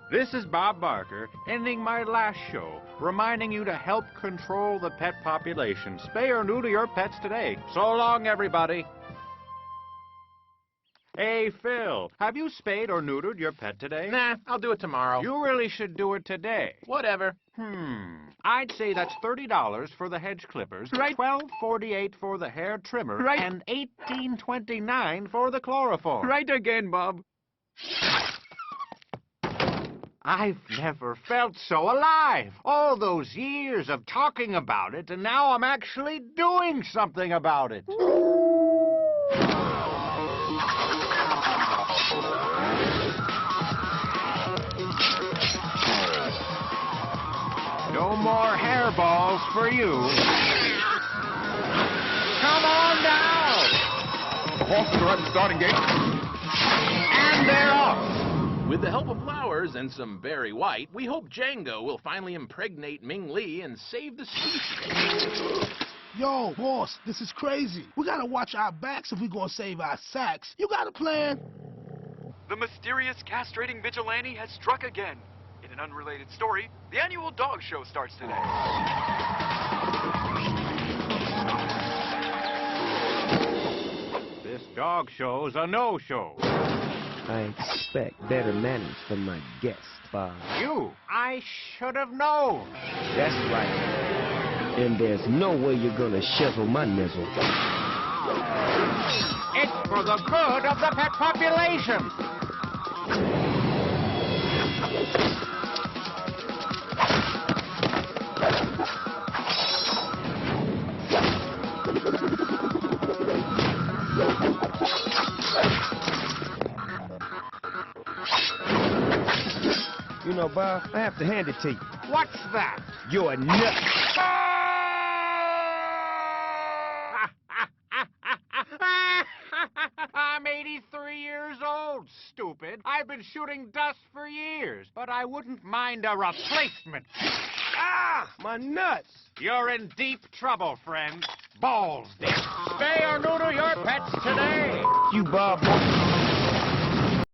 This is Bob Barker, ending my last show, reminding you to help control the pet population. Spay or neuter your pets today. So long, everybody. Hey, Phil, have you spayed or neutered your pet today? Nah, I'll do it tomorrow. You really should do it today. Whatever. I'd say that's $30 for the hedge clippers, right? $12.48 for the hair trimmer, right? And $18.29 for the chloroform. Right again, Bob. I've never felt so alive. All those years of talking about it, and now I'm actually doing something about it. No more hairballs for you. Come on down. The horses are at the starting gate. And they're off. With the help of flowers and some berry white, we hope Django will finally impregnate Ming Li and save the species. Yo, boss, this is crazy. We gotta watch our backs if we're gonna save our sacks. You got a plan? The mysterious castrating vigilante has struck again. In an unrelated story, the annual dog show starts today. This dog show's a no-show. I expect better manners from my guest, Bob. I should have known. That's right. And there's no way you're gonna shizzle my nizzle. It's for the good of the pet population. You know, Bob, I have to hand it to you. What's that? You're a nut. I'm 83 years old, stupid. I've been shooting dust for years, but I wouldn't mind a replacement. Ah, my nuts. You're in deep trouble, friend. Balls deep. Spay or neuter your pets today. You, Bob.